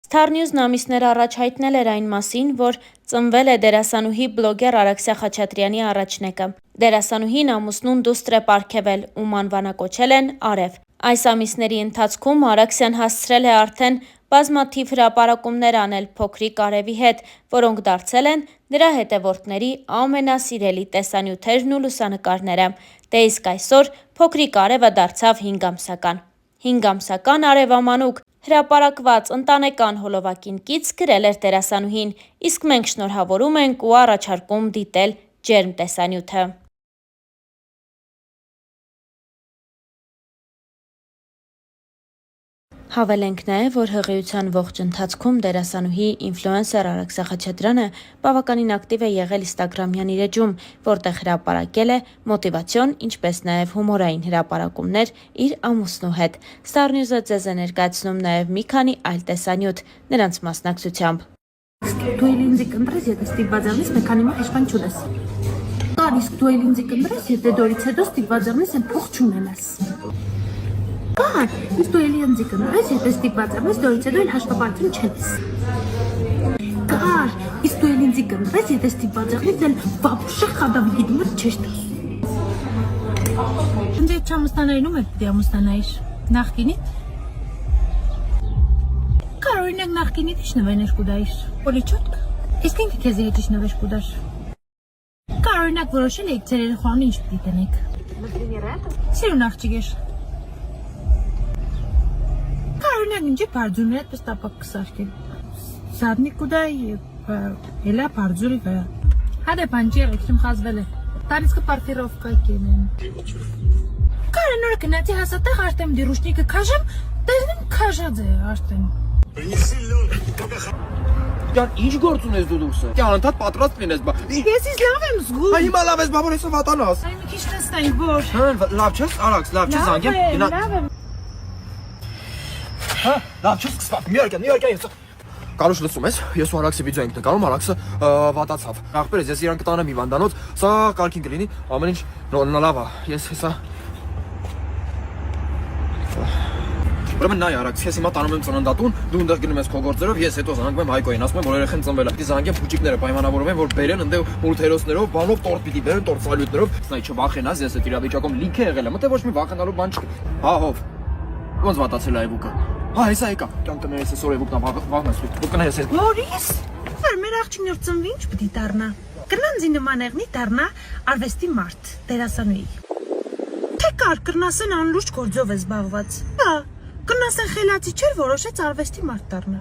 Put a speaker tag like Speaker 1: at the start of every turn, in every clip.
Speaker 1: Star News-ն ամիսներ առաջ հայտնել էր այն մասին, որ ծնվել է դերասանուհի բլոգեր Արաքսիա Խաչատրյանի առաջնեկը։ Դերասանուհին ամուսնուն դուստր է պարգևել, ում անվանակոչել են Արև։ Այս ամիսների ընթացքում Արաքսիան հասցրել է արդեն բազմաթիվ հրապարակումներ անել փոքրիկ Արևի հետ, որոնք դարձել են նրա հետևորդների ամենասիրելի տեսանյութերն ու լուսանկարները։ Դե իսկ այսօր փոքրիկ Արևը դարձավ 5 ամսական։ 5 ամսական Արևամանուկ հրապարակված ընտանեկան հոլովակին կից գրել էր դերասանուհին, իսկ մենք շնորհավորում ենք ու առաջարկում դիտել ջերմ տեսանյութը։ Հավելենք նաև, որ հղիության ողջ ընթացքում դերասանուհի ինֆլուենսեր Արաքսիա Խաչատրյանը բավականին ակտիվ է եղել Instagram-յան իր էջում, որտեղ հրապարակել է մոտիվացիոն, ինչպես նաև հումորային հրապարակումներ իր ամուսնու հետ։ Star News-ը ձեզ է ներկայացնում նաև մի քանի այլ տեսանյութ նրանց մասնակցությամբ։
Speaker 2: Դու էլ ինձ կընտրես, եթե ստիպված եղնես, մեկ քանի մոտ իշխան չունես։ Կար, իսկ դու էլ ինձ կընտրես, եթե դորից հետո ստիպված եղնես, այն փող չունենաս։ Կար, իսկ դու էլ ինձ կընտրես, եթե ստիպված եղնես, դորից հետո էլ հաշվապարտություն չես։ Կար, իսկ դու էլ ինձ կընտրես, եթե ստիպված եղնես, այն վաբուշը խադավի դիմաց չես տաս։ Ինձ այդ չամստանայինում է պիտի ամստանայիր, նախկինիդ։ Կար, օրինակ նախկինիդ իշնվեներ կուդայիր, պոլիչոտք, իսկ ինքը քեզ հետ իշնվեր կուդար։ Կար, օրինակ որոշել եք ձեր երեխան ինչ պիտի տնեք։ Սիրուն աղջիկ էր։ Կար, օրինակ ինչ է բարձուրներ այդպես տապակ կսարկել։ Զադնի կուդայ, հելա բարձուրի վրա։ Հադե բանջի եղեք, շմ խազվել է։ Տարիցկը պարտիրովկա կենեն։ Կար, նոր գնացի հասատեղ արտեմ դիրուշնիկը քաժեմ, տեսնեմ քաժած է արտեմ։
Speaker 3: Յան ինչ գործ ունես դու դուրսը։ Կյան անդադ պատրաստ լինես, բա։
Speaker 2: Ես ինձ լավ եմ զգում։
Speaker 3: Այ հիմա լավ ես, բա որ հեսա վատանաս։
Speaker 2: Այ մի քիչ նստենք, որ։
Speaker 3: Հա, լավ չես, Արաքս, լավ չես անգեմ։
Speaker 2: Լավ եմ։
Speaker 3: Հա, լավ չես սկսպակ, մի արկյան ես։ Կարոշ լսում ես, ես ու Արաքսի վիդեո ենք նկարում, Արաքսը վատացավ։ Ախպերս, ես իրան կտանեմ հիվանդանոց, սա կարգին կլինի, ամեն ինչ լավ է, ես հեսա։ Ուրեմն նայ Արաքս, ես հիմա տանում եմ ծննդատուն, դու ընդեղ գնում ես քո գործերով, ես հետո զանգում եմ Հայկոյին, ասում եմ որ երեխան ծնվել է։ Պիտի զանգեմ փուճիկները պայմանավորում են, որ բերեն ընդեղ մուլտհերոսներով, բանով տորտ պիտի բերեն, տորտ սալյուտներով։ Նայ չվախենաս, ես այդ իրավիճակում լիքը եղել եմ, մտե ոչ մի վախենալու բան չկա։ Հա, հով։ Ոնց վատացել է Այվուկը։ Հա, հեսա եկա։ Կյանքը ներես այսօր Այվուկն վաղնաս։ Դու կնայես ես։
Speaker 2: Որիս։ Մեր աղջիկն որ ծնվի ինչ պիտի դառնա։ Կնանձի նման եղնի դառնա արվեստի մարդ, դերասանուհի։ Թե կար կրնասեն անլուրջ գործով է զբաղված։ Հա, կրնասեն խելացի չէր որոշեց արվեստի մարդ դառնա։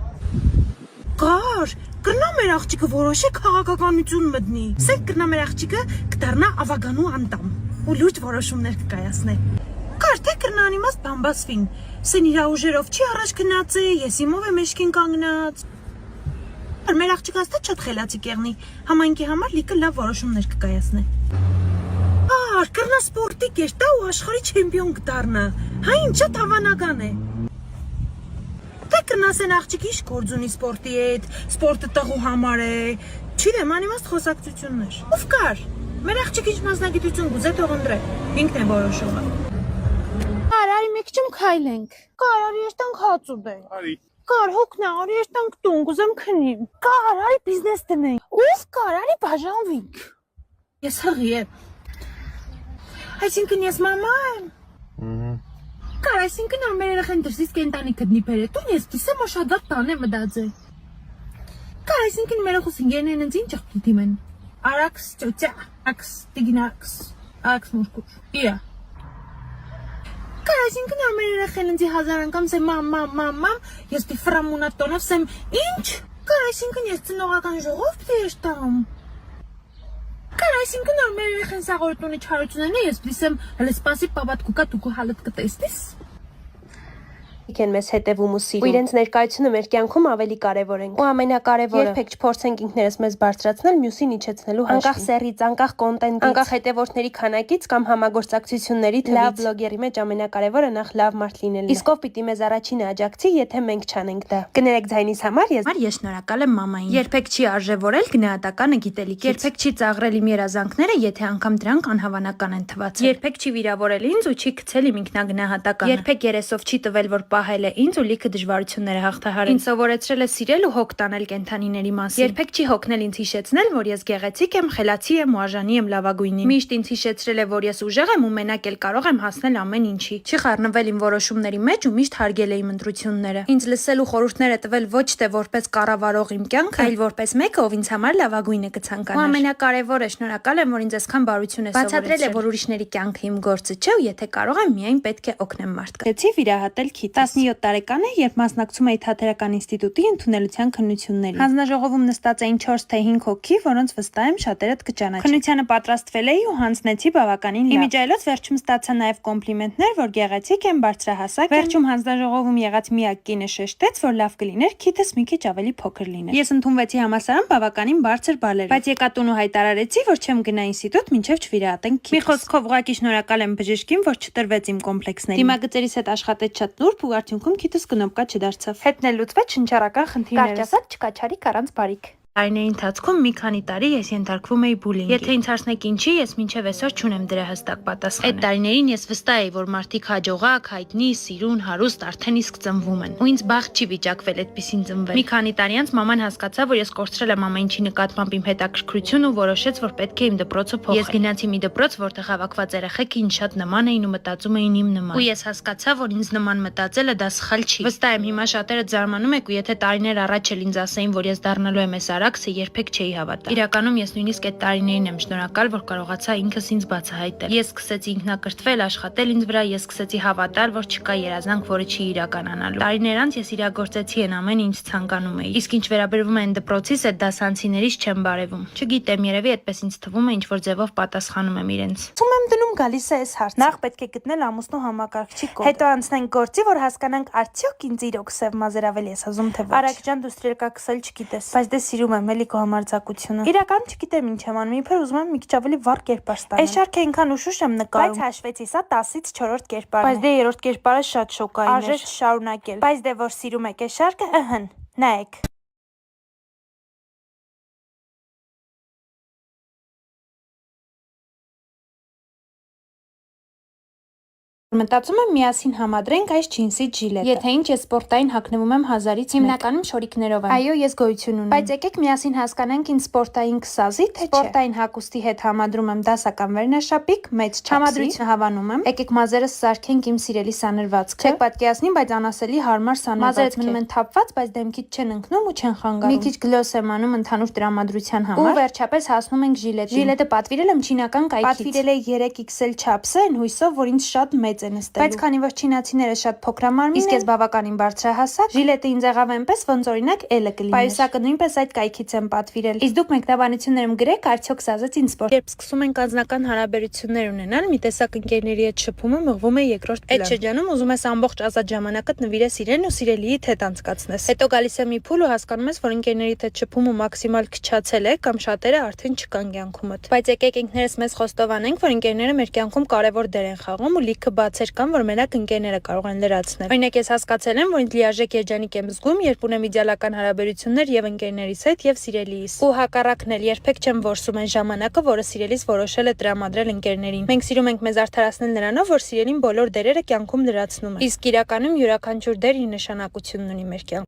Speaker 2: Կար, կրնա մեր աղջիկը որոշե քաղաքականություն մտնի։ Սենք կրնա մեր աղջիկը կդառնա ավագանու անդամ ու լուրջ որոշումներ կկայացնի։ Կար թե կրնան իմաստ բամբասվին։ Սեն իր ուժերով չի առաջ գնացե, ես իմով եմ մեջքին կանգնած։ Մեր աղջիկը հաստատ շատ խելացի կեղնի, համայնքի համար լիքը լավ որոշումներ կկայացնի։ Ար, կրնա սպորտի կերտա ու աշխարհի չեմպիոն կդառնա։ Հա ինչ շատ հավանական է։ Թե կրնասեն աղջիկը ինչ գործ ունի սպորտի հետ, սպորտը տղու համար է։ Չգիտեմ, անիմաստ խոսակցություններ։ Ով կար։ Մեր աղջիկը ինչ մասնագիտություն գուզե թող ընտրե։ Ինքն է որոշողը։ Արի մեկ չեմ քայլենք։ Կար, արի երտանք հաց ուտենք։ Արի։ Կար, հոգնա, արի երտանք տուն, կուզեմ քնիմ։ Կար, արի բիզնես տնենք։ Ով կար, արի բաժանվենք։ Ես հղի եմ։ Այսինքն ես մամա եմ։ Կար, այսինքն ամեր երեխան դրսից կենտանի կդնի բերե տուն, ես դիսեմ աշադատ տան է մդաձե։ Կար, այսինքն մեր ախուս ինգերն են ինձ ինչ աղտի դիմեն։ Արաքս, ճոճա, աքս, տիգինաքս, աքս մուրկուր, իա։ Կար, այսինքն ամեր երեխան ինձ 1000 անգամ սեմ մամ, ես դի ֆրամունա տոնով սեմ ինչ։ Կար, այսինքն ես ծնողական ժողով պիտի եշտամ։ Կար, այսինքն ամեր երեխան սաղորտունի չարությունն է, ես դիսեմ հլը սպասի պապատ կուկա դուկու հալըտ կտեսնիս։
Speaker 4: Են մեզ հետևում ու սիրում։ Ու իրենց ներկայությունը մեր կյանքում ավելի կարևոր են։ Ու ամենակարևորը երբեք չփորձենք ինքներս մեզ բարձրացնել, մյուսին իջեցնելու հաշվին։ Անկախ սեռից, անկախ կոնտենտից, անկախ հետևորդների քանակից կամ համագործակցությունների թվից։ Լավ բլոգերի մեջ ամենակարևորը նախ լավ մարդ լինելն է։ Իսկ ով պիտի մեզ առաջինը աջակցի, եթե մենք չանենք դա։ Կներեք ձայնիս համար
Speaker 1: ես շնորհակալ եմ մամային։ Երբեք չի արժևորել գնահատականը գիտելիքից։ Երբեք չի ծաղրել իմ երազանքները, եթե անգամ դրանք անհավանական են թվացել։ Երբեք չի վիրավորել ինձ ու չի գցել իմ ինքնագնահատականը։ Երբեք երեսով չի տվել, որ
Speaker 5: պահել է ինձ ու լիքը դժվարություններ է հաղթահարել։ Ինձ սովորեցրել է սիրել ու հոգ տանել կենդանիների մասին։ Երբեք չի հոգնել ինձ հիշեցնել, որ ես գեղեցիկ եմ, խելացի եմ ու արժանի եմ լավագույնին։ Միշտ ինձ հիշեցրել է, որ ես ուժեղ եմ ու մենակ էլ կարող եմ հասնել ամեն ինչի։ Չի խառնվել իմ որոշումների մեջ ու միշտ հարգել է իմ ընտրությունները։ Ինձ լսել ու խորհուրդներ է տվել ոչ թե որպես կառավարող իմ կյանքը, այլ որպես մեկը, ով ինձ համար լավագույնը կցանկանար։ Ու ամենակարևորը, շնորհակալ եմ, որ ինձ այսքան բարություն է սովորեցրել։ Բացատրել է, որ ուրիշների կյանքը իմ գործը չէ ու եթե կարող եմ, միայն պետք է օգնեմ մարդկանց։Եցի վիրահատել քիթ։ 17 տարեկան է, երբ մասնակցում էի Թատերական ինստիտուտի ընդունելության քննություններին։ Հանձնաժողովում նստած էին 4 թե 5 հոգի, որոնց վստահ եմ շատերդ կճանաչեն։ Քննությանը պատրաստվել էի ու հանձնեցի բավականին լավ։ Իմիջայլոց վերջում ստացա նաև կոմպլիմենտներ, որ գեղեցիկ եմ, բարձրահասակ եմ։ Վերջում հանձնաժողովում եղած միակ կինը շեշտեց, որ լավ կլիներ քիթս մի քիչ ավելի փոքր լիներ։ Ես ընդունվեցի համալսարան բավականին բարձր բալերով, բայց եկա տուն ու հայտարարեցի, որ չեմ գնա ինստիտուտ, մինչև չվիրահատենք քիթս։ Մի խոսքով ուղղակի շնորհակալ եմ բժշկին, որ չտրվեց իմ կոմպլեքսներին։ Դիմագծերիս հետ աշխատեց շատ նուրբ ու արդյունքում քիթս կնոպկա չդարձավ։ Հետն էլ լուծվեց շնչառական խնդիրները։ Կարճ ասած չկա չարիք առանց բարիք։ Տարիների ընթացքում մի քանի տարի ես ենթարկվում էի բուլինգի։ Եթե ինձ հարցնեք ինչի, ես մինչև այսօր չունեմ դրա հստակ պատասխանը։ Այդ տարիներին ես վստահ էի, որ մարդիկ հաջողակ, հայտնի, սիրուն, հարուստ արդեն իսկ ծնվում են։ Ու ինձ բախտ չի վիճակվել այդպեսին ծնվել։ Մի քանի տարի անց մաման հասկացավ, որ ես կորցրել եմ ամեն ինչի նկատմամբ իմ հետաքրքրությունը ու որոշեց, որ պետք է իմ դպրոցը փոխել։ Ես գնացի մի դպրոց, որտեղ հավաքված երեխեք ինձ շատ նման էին ու մտածում էին իմ նման։ Ու ես հասկացա, որ ինձ նման մտածելը դա սխալ չի։ Վստահ եմ հիմա շատերը զարմանում եք ու եթե տարիներ առաջ էլ ինձ ասեին, որ ես դառնալու եմ այս արաքսը, երբեք չէի հավատա։ Իրականում ես նույնիսկ այդ տարիներին եմ շնորհակալ, որ կարողացա ինքս ինձ բացահայտել։ Ես սկսեցի ինքնակրթվել, աշխատել ինձ վրա, ես սկսեցի հավատալ, որ չկա երազանք, որը չի իրականանալու։ Տարիներ անց ես իրագործեցի այն ամենը, ինչ ցանկանում էի։ Իսկ ինչ վերաբերվում է այն դպրոցից, այդ դասանցիներից չեմ բարևում։ Չգիտեմ, երևի այդպես ինձ թվում է, ինչ որ ձևով պատասխանում եմ իրենց։
Speaker 2: Ում եմ դնում գալիս է այս հարցը։ Նախ պետք է գտնել ամուսնու համակարգչի կոդը։ Հետո անցնենք գործի, որ հասկանանք արդյոք ինձ իրոք սև մազեր ավելի ես ասում թե ոչ։ Արագ ջան, դու ստրելկա քսել չգիտես։ Բայց դե սիրում եմ էլի քո համարձակությունը։ Իրական չգիտեմ ինչ եմ անում, իբր ուզում եմ մի քիչ ավելի վառ կերպար ստանալ։ Այս շարքը այնքան ուշուշ եմ նկարում։ Բայց հաշվեցի, սա 10-ից 4-րդ կերպարն է։ Բայց դե 3-րդ կերպարը շատ շոկային էր։ Արժե շարունակել։ Բայց դե որ սիրում եք այս շարքը, ըհն, նայեք։ Մտածում եմ միասին համադրենք այս ջինսի ջիլետը։ Եթե ինչ ես սպորտային հագնվում եմ 1000-ից հիմնականում շորիկներով եմ։ Այո, ես գոյություն ունեմ։ Բայց եկեք միասին հասկանանք ինձ սպորտային կսազի թե չէ։ Սպորտային հագուստի հետ համադրում եմ դասական վերնաշապիկ, մեծ չափսի։ Համադրությունը հավանում եմ։ Եկեք մազերս սարքենք իմ սիրելի սանրվածքը։ Չեք պատկերացնի, բայց անասելի հարմար սանրվածք է։ Մազերս մնում են թափված, բայց դեմքից չեն ընկնում ու չեն խանգարում։ Մի քիչ գլոս եմ անում ընդհանուր տրամադրության համար։ Ու վերջապես հասնում ենք ժիլետին։ Ժիլետը պատվիրել եմ չինական կայքից։ Պատվիրել է 3XL չափսը, այն հույսով, որ ինձ շատ մեծ է նստելու։ Բայց քանի որ չինացիները շատ փոքրամարմին են, իսկ ես բավականին բարձրահասակ, ժիլետը ինձ եղավ այնպես, ոնց օրինակ L-ը կլիներ։ Պայուսակը նույնպես այդ կայքից եմ պատվիրել։ Իսկ դուք մեկնաբանություններում գրեք, արդյոք սազեց ինձ սպորտ։ Երբ սկսում ենք անձնական հարաբերություններ ունենալ, մի տեսակ ընկերների հետ շփումը մղվում է երկրորդ պլան։ Այդ շրջանում ուզում ես ամբողջ ազատ ժամանակդ նվիրես իրեն ու սիրելիիդ հետ անցկացնես։ Հետո գալիս է մի փուլ ու հասկանում ես, որ ընկերներիդ հետ շփումը մաքսիմալ քչացել է կամ շատերը արդեն չկան կյանքումդ։ Բայց եկեք ինքներս մեզ խոստովանենք, որ ընկերները մեր կյանքում կարևոր դեր են խաղում ու լիքը բացեր կան, որ մենակ ընկերները կարող են լրացնել։ Օրինակ ես հասկացել եմ, որ ինձ լիարժեք երջանիկ եմ զգում, երբ ունեմ իդեալական հարաբերություններ եւ ընկերներիս հետ եւ սիրելիիս։ Ու հակառակն էլ երբեք չեմ որսում այն ժամանակը, որը սիրելիս որոշել է տրամադրել ընկերներին։ Մենք սիրում ենք մեզ արդարացնել նրանով, որ սիրելին բոլոր դերերը կյանքում լրացնում է։ Իսկ իրականում յուրաքանչյուր դեր իր նշանակությունն ունի մեր կյանքում։